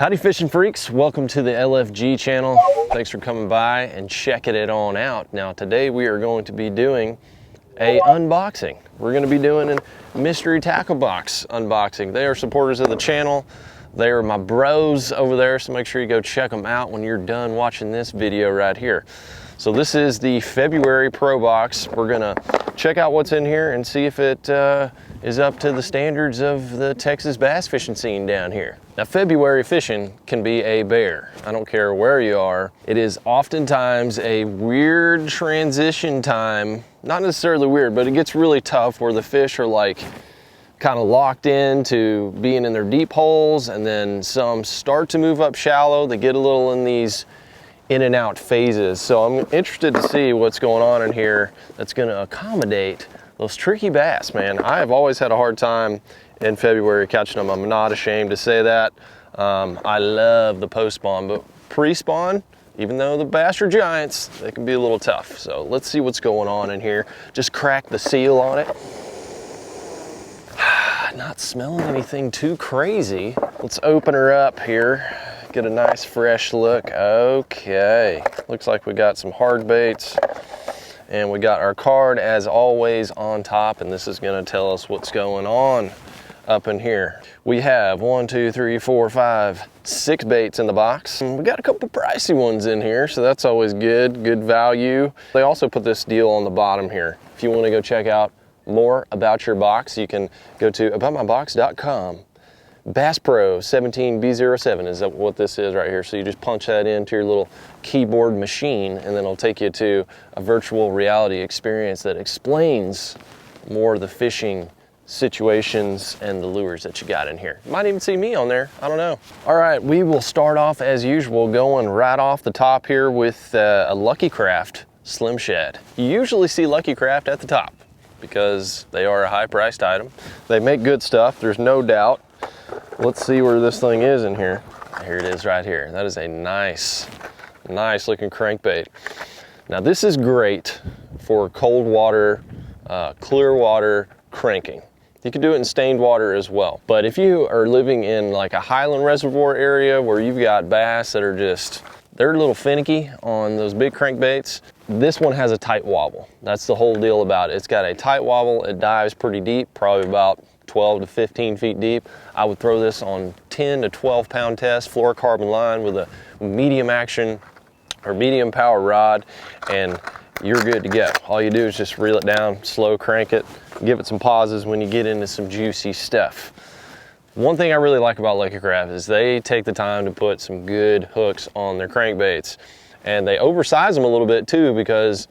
Howdy fishing freaks, welcome to the LFG channel. Thanks for coming by and checking it on out. Now today we are going to be doing a unboxing. We're going to be doing a mystery tackle box unboxing. They are supporters of the channel. They are my bros over there, so make sure you go check them out when you're done watching this video right here. So this is the February Pro Box. We're gonna check out what's in here and see if it is up to the standards of the Texas bass fishing scene down here. Now February fishing can be a bear. I don't care where you are. It is oftentimes a weird transition time. Not necessarily weird, but it gets really tough where the fish are like kind of locked into being in their deep holes, and then some start to move up shallow. They get a little in these in and out phases. So I'm interested to see what's going on in here that's going to accommodate those tricky bass, man. I have always had a hard time in February catching them. I'm not ashamed to say that. I love the post-spawn, but pre-spawn, even though the bass are giants, they can be a little tough. So let's see what's going on in here. Just crack the seal on it. Not smelling anything too crazy. Let's open her up here. Get a nice fresh look. Okay, looks like we got some hard baits, and we got our card as always on top, and this is going to tell us what's going on up in here. We have 1, 2, 3, 4, 5, 6 baits in the box. We got a couple pricey ones in here, so that's always good value. They also put this deal on the bottom here. If you want to go check out more about your box, you can go to aboutmybox.com. Bass Pro 17B07 is what this is right here. So you just punch that into your little keyboard machine, and then it'll take you to a virtual reality experience that explains more of the fishing situations and the lures that you got in here. You might even see me on there, I don't know. All right, we will start off as usual, going right off the top here with a Lucky Craft Slim Shad. You usually see Lucky Craft at the top because they are a high-priced item. They make good stuff, there's no doubt. Let's see where this thing is in here. Here it is right here. That is a nice looking crankbait. Now this is great for cold water, clear water cranking. You can do it in stained water as well. But if you are living in like a highland reservoir area where you've got bass that are they're a little finicky on those big crankbaits, this one has a tight wobble. That's the whole deal about it. It's got a tight wobble. It dives pretty deep, probably about 12 to 15 feet deep. I would throw this on 10 to 12 pound test fluorocarbon line with a medium action or medium power rod, and you're good to go. All you do is just reel it down, slow crank it, give it some pauses when you get into some juicy stuff. One thing I really like about Lucky Craft is they take the time to put some good hooks on their crankbaits, and they oversize them a little bit too, because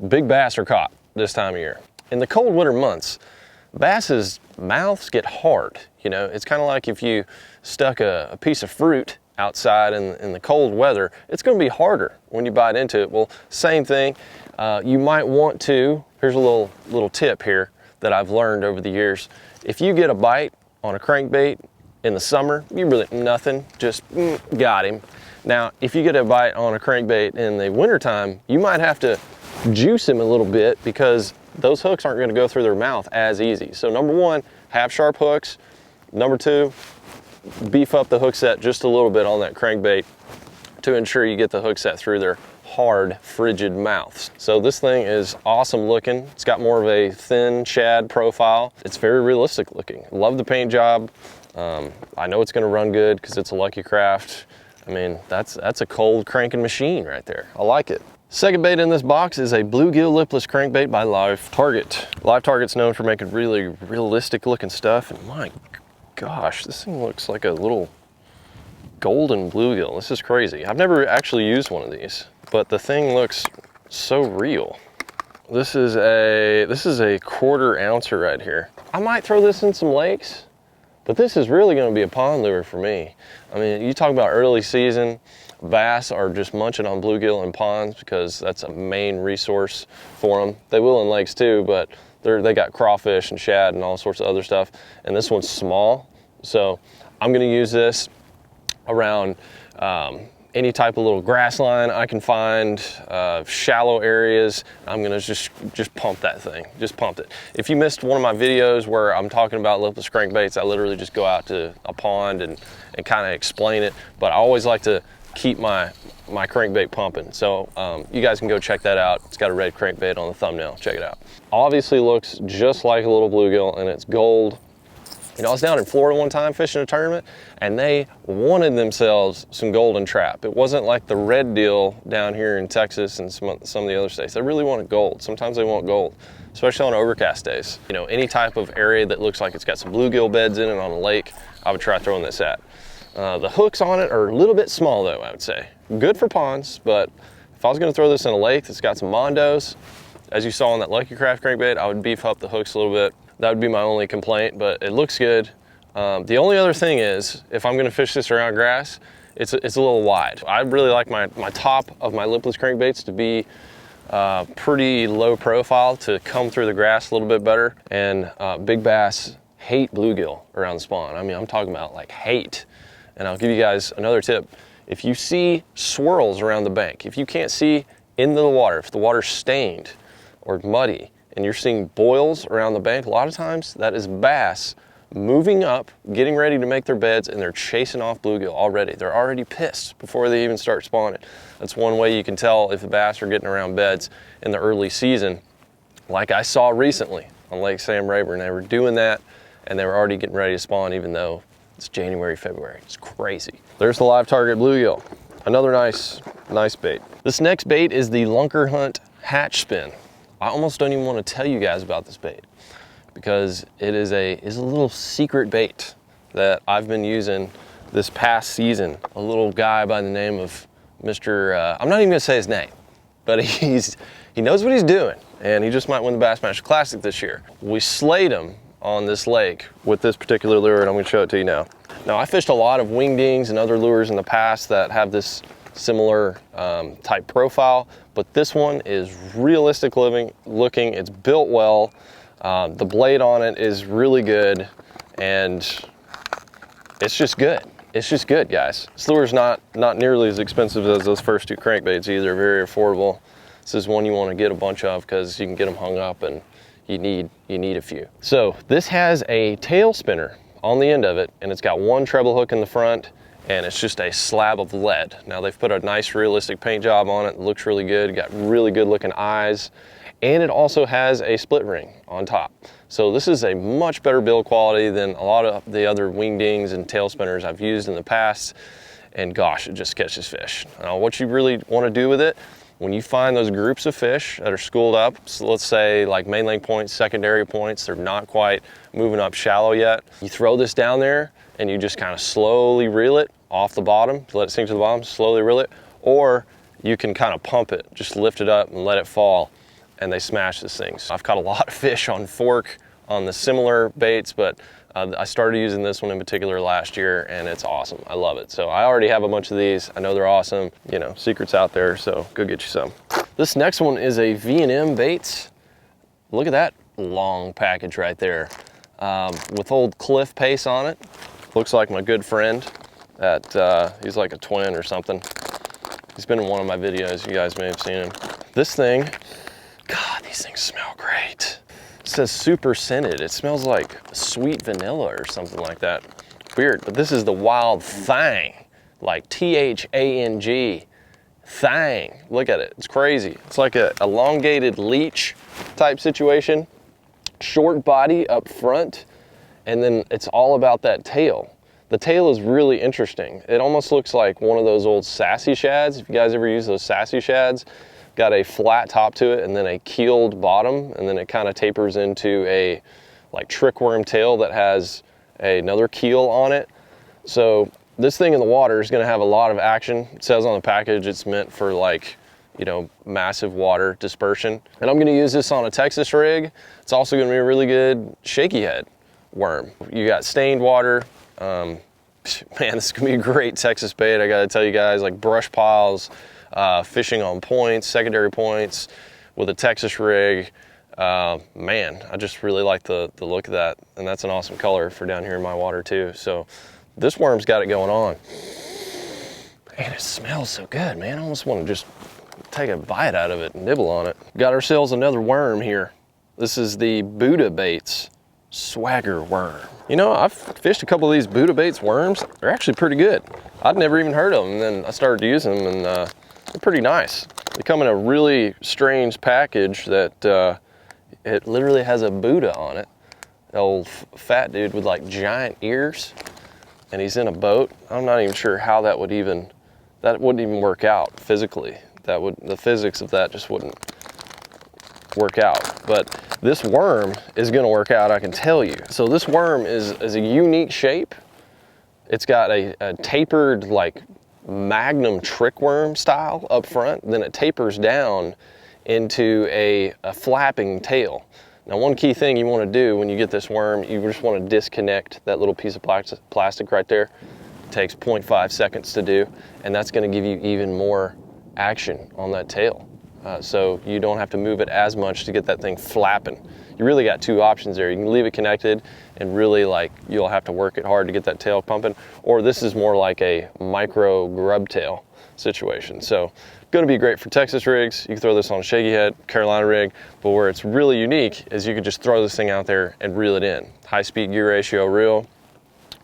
big bass are caught this time of year. In the cold winter months, bass's mouths get hard. You know, it's kind of like if you stuck a piece of fruit outside in the cold weather, it's going to be harder when you bite into it. Well, same thing. You might want to, here's a little tip here that I've learned over the years. If you get a bite on a crankbait in the summer, you really nothing, just got him. Now, if you get a bite on a crankbait in the wintertime, you might have to juice him a little bit because those hooks aren't going to go through their mouth as easy. So number one, have sharp hooks. Number two, beef up the hook set just a little bit on that crankbait to ensure you get the hook set through their hard, frigid mouths. So this thing is awesome looking. It's got more of a thin shad profile. It's very realistic looking. Love the paint job. I know it's going to run good because it's a Lucky Craft. I mean, that's a cold cranking machine right there. I like it. Second bait in this box is a bluegill lipless crankbait by Live Target. Live Target's known for making really realistic looking stuff, and my gosh, this thing looks like a little golden bluegill. This is crazy. I've never actually used one of these, but the thing looks so real. This is a 1/4 ouncer right here. I might throw this in some lakes, but this is really going to be a pond lure for me. I mean, you talk about early season, bass are just munching on bluegill in ponds because that's a main resource for them. They will in lakes too, but they got crawfish and shad and all sorts of other stuff. And this one's small, so I'm going to use this around any type of little grass line I can find, shallow areas. I'm gonna just pump that thing, just pump it. If you missed one of my videos where I'm talking about lipless crankbaits, I literally just go out to a pond and kind of explain it, but I always like to keep my crankbait pumping. So you guys can go check that out. It's got a red crankbait on the thumbnail, check it out. Obviously looks just like a little bluegill, and it's gold. You know, I was down in Florida one time fishing a tournament, and they wanted themselves some golden trap. It wasn't like the red deal down here in Texas and some of the other states. They really wanted gold. Sometimes they want gold, especially on overcast days. You know, any type of area that looks like it's got some bluegill beds in it on a lake, I would try throwing this at. The hooks on it are a little bit small though, I would say. Good for ponds, but if I was gonna throw this in a lake that's got some mondos, as you saw on that Lucky Craft crankbait, I would beef up the hooks a little bit. That would be my only complaint, but it looks good. The only other thing is, if I'm gonna fish this around grass, it's a little wide. I really like my top of my lipless crankbaits to be pretty low profile, to come through the grass a little bit better. And big bass hate bluegill around the spawn. I mean, I'm talking about like hate. And I'll give you guys another tip. If you see swirls around the bank, if you can't see into the water, if the water's stained or muddy, and you're seeing boils around the bank, a lot of times that is bass moving up, getting ready to make their beds, and they're chasing off bluegill already. They're already pissed before they even start spawning. That's one way you can tell if the bass are getting around beds in the early season, like I saw recently on Lake Sam Rayburn. They were doing that, and they were already getting ready to spawn, even though it's January, February. It's crazy. There's the live target bluegill. Another nice bait. This next bait is the Lunker Hunt Hatch Spin. I almost don't even want to tell you guys about this bait because it is a little secret bait that I've been using this past season. A little guy by the name of Mr. I'm not even gonna say his name, but he knows what he's doing, and he just might win the Bassmaster Classic this year. We slayed him on this lake with this particular lure, and I'm gonna show it to you now. Now, I fished a lot of wingdings and other lures in the past that have this similar type profile, but this one is realistic looking. It's built well. The blade on it is really good, and it's just good. It's just good, guys. This lure's not nearly as expensive as those first two crankbaits either. Very affordable. This is one you want to get a bunch of because you can get them hung up, and you need a few. So this has a tail spinner on the end of it, and it's got one treble hook in the front, and it's just a slab of lead. Now they've put a nice realistic paint job on it. It looks really good. Got really good looking eyes, and it also has a split ring on top. So this is a much better build quality than a lot of the other wingdings and tail spinners I've used in the past, and gosh, it just catches fish. Now what you really want to do with it, when you find those groups of fish that are schooled up, so let's say like main lake points, secondary points, they're not quite moving up shallow yet, you throw this down there and you just kind of slowly reel it off the bottom, let it sink to the bottom, slowly reel it, or you can kind of pump it, just lift it up and let it fall, and they smash this thing. So I've caught a lot of fish on fork on the similar baits, but I started using this one in particular last year, and it's awesome. I love it. So I already have a bunch of these. I know they're awesome. You know, secrets out there, so go get you some. This next one is a V&M baits. Look at that long package right there with old Cliff Pace on it. Looks like my good friend. He's like a twin or something. He's been in one of my videos. You guys may have seen him. This thing, God, these things smell great. It says super scented. It smells like sweet vanilla or something like that. Weird, but this is the Wild Fang, like T-H-A-N-G, Fang. Look at it, it's crazy. It's like a elongated leech type situation. Short body up front, and then it's all about that tail. The tail is really interesting. It almost looks like one of those old sassy shads. If you guys ever use those sassy shads, got a flat top to it and then a keeled bottom, and then it kind of tapers into a like trickworm tail that has another keel on it. So this thing in the water is going to have a lot of action. It says on the package it's meant for like, you know, massive water dispersion. And I'm going to use this on a Texas rig. It's also going to be a really good shaky head worm. You got stained water. Man, this is going to be a great Texas bait. I got to tell you guys, like brush piles, fishing on points, secondary points with a Texas rig. Man, I just really like the look of that, and that's an awesome color for down here in my water too. So this worm's got it going on. Man, it smells so good, man. I almost want to just take a bite out of it and nibble on it. Got ourselves another worm here. This is the Buddha Baits Swagger worm. You know, I've fished a couple of these Buddha Baits worms. They're actually pretty good. I'd never even heard of them, and then I started using them, and they're pretty nice. They come in a really strange package that it literally has a Buddha on it. An old fat dude with like giant ears, and he's in a boat. I'm not even sure how that wouldn't even work out physically. The physics of that just wouldn't work out. But this worm is gonna work out, I can tell you. So this worm is a unique shape. It's got a tapered, like magnum trick worm style up front, then it tapers down into a flapping tail. Now, one key thing you want to do when you get this worm, you just want to disconnect that little piece of plastic right there. It takes 0.5 seconds to do, and that's going to give you even more action on that tail. So you don't have to move it as much to get that thing flapping. You really got two options there. You can leave it connected and really like you'll have to work it hard to get that tail pumping, or this is more like a micro grub tail situation. So going to be great for Texas rigs. You can throw this on a shaky head, Carolina rig, but where it's really unique is you could just throw this thing out there and reel it in. High speed gear ratio reel,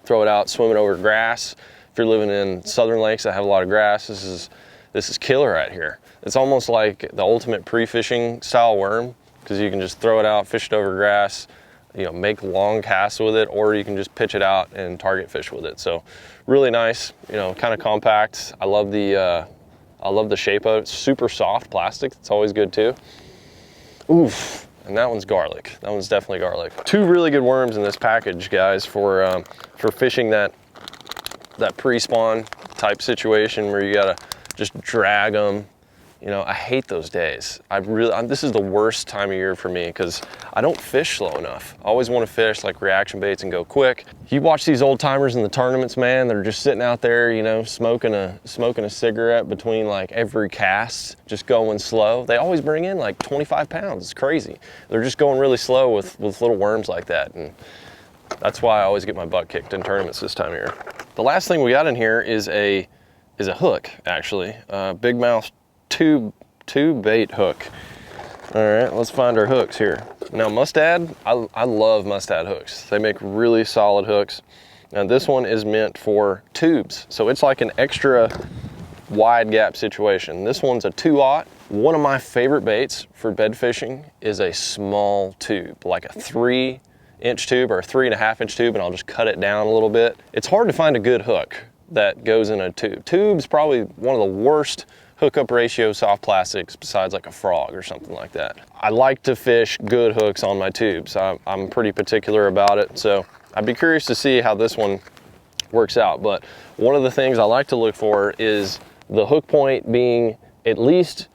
throw it out, swim it over grass. If you're living in southern lakes that have a lot of grass, this is killer right here. It's almost like the ultimate pre-fishing style worm, because you can just throw it out, fish it over grass, you know, make long casts with it, or you can just pitch it out and target fish with it. So really nice, you know, kind of compact. I love the shape of it. It's super soft plastic. It's always good too. Oof, and that one's garlic. That one's definitely garlic. Two really good worms in this package, guys, for fishing that pre-spawn type situation where you gotta just drag them. You know, I hate those days. This is the worst time of year for me because I don't fish slow enough. I always want to fish like reaction baits and go quick. You watch these old timers in the tournaments, man, they're just sitting out there, you know, smoking a cigarette between like every cast, just going slow. They always bring in like 25 pounds. It's crazy. They're just going really slow with little worms like that. And that's why I always get my butt kicked in tournaments this time of year. The last thing we got in here is a hook, actually. Big mouth tube bait hook. All right, let's find our hooks here. Now Mustad, I love Mustad hooks. They make really solid hooks. Now this one is meant for tubes, so it's like an extra wide gap situation. This one's a 2/0. One of my favorite baits for bed fishing is a small tube, like a 3-inch tube or a 3.5-inch tube, and I'll just cut it down a little bit. It's hard to find a good hook that goes in a tube. Tube's probably one of the worst hookup ratio soft plastics besides like a frog or something like that. I like to fish good hooks on my tubes. I'm pretty particular about it, so I'd be curious to see how this one works out. But one of the things I like to look for is the hook point being at least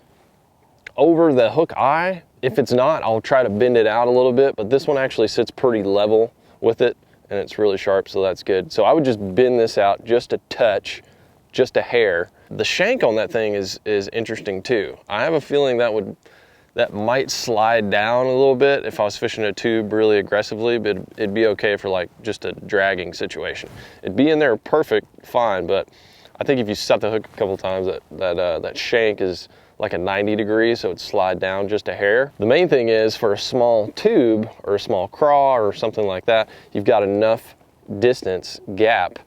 over the hook eye. If it's not, I'll try to bend it out a little bit, but this one actually sits pretty level with it and it's really sharp, so that's good. So I would just bend this out just a touch, just a hair. The shank on that thing is interesting too. I have a feeling that might slide down a little bit if I was fishing a tube really aggressively, but it'd be okay for like just a dragging situation. It'd be in there perfect, fine, but I think if you set the hook a couple times, that shank is like a 90 degrees, so it'd slide down just a hair. The main thing is for a small tube or a small craw or something like that, you've got enough distance gap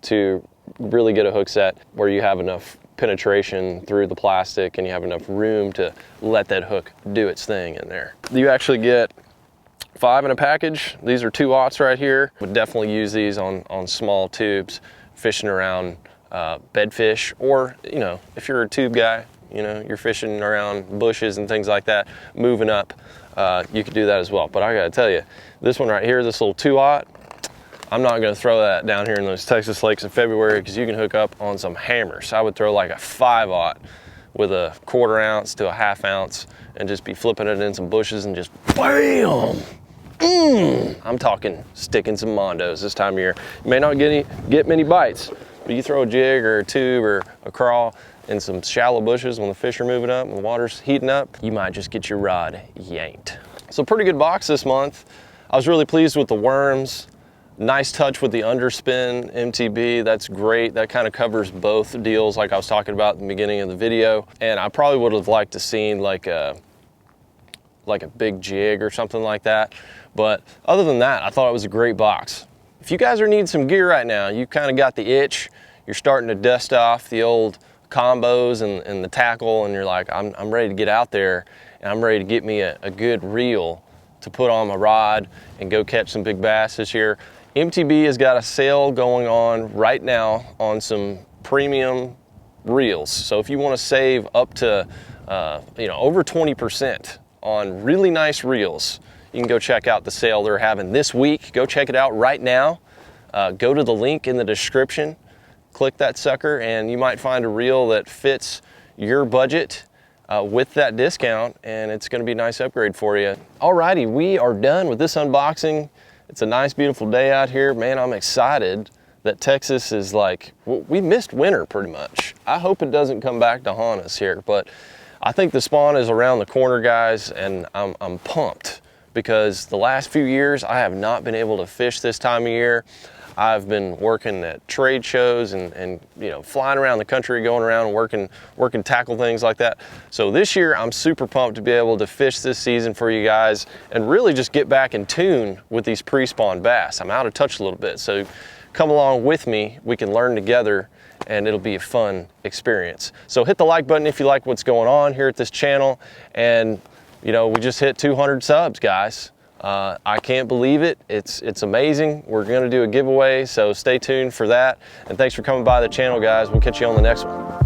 to really get a hook set where you have enough penetration through the plastic and you have enough room to let that hook do its thing in there. You actually get 5 in a package. These are 2/0s right here. Would definitely use these on small tubes, fishing around bedfish, or you know, if you're a tube guy, you know, you're fishing around bushes and things like that, moving up, you could do that as well. But I gotta tell you, this one right here, this little 2/0, I'm not gonna throw that down here in those Texas lakes in February because you can hook up on some hammers. I would throw like a 5/0 with a 1/4 ounce to a 1/2 ounce and just be flipping it in some bushes and just bam! I'm talking sticking some mondos this time of year. You may not get many bites, but you throw a jig or a tube or a crawl in some shallow bushes when the fish are moving up and the water's heating up, you might just get your rod yanked. So pretty good box this month. I was really pleased with the worms. Nice touch with the underspin MTB. That's great. That kind of covers both deals like I was talking about in the beginning of the video. And I probably would have liked to seen like a big jig or something like that. But other than that, I thought it was a great box. If you guys are needing some gear right now, you kind of got the itch, you're starting to dust off the old combos and the tackle, and you're like, I'm ready to get out there and I'm ready to get me a good reel to put on my rod and go catch some big bass this year. MTB has got a sale going on right now on some premium reels. So if you want to save up to over 20% on really nice reels, you can go check out the sale they're having this week. Go check it out right now. Go to the link in the description, click that sucker, and you might find a reel that fits your budget with that discount, and it's going to be a nice upgrade for you. Alrighty, we are done with this unboxing. It's a nice, beautiful day out here. Man, I'm excited that Texas is like, we missed winter pretty much. I hope it doesn't come back to haunt us here, but I think the spawn is around the corner, guys, and I'm pumped because the last few years I have not been able to fish this time of year. I've been working at trade shows and flying around the country, going around and working tackle things like that. So this year I'm super pumped to be able to fish this season for you guys and really just get back in tune with these pre-spawn bass. I'm out of touch a little bit, so come along with me. We can learn together and it'll be a fun experience. So hit the like button if you like what's going on here at this channel. And we just hit 200 subs, guys. I can't believe it. It's amazing. We're going to do a giveaway, so stay tuned for that. And thanks for coming by the channel, guys. We'll catch you on the next one.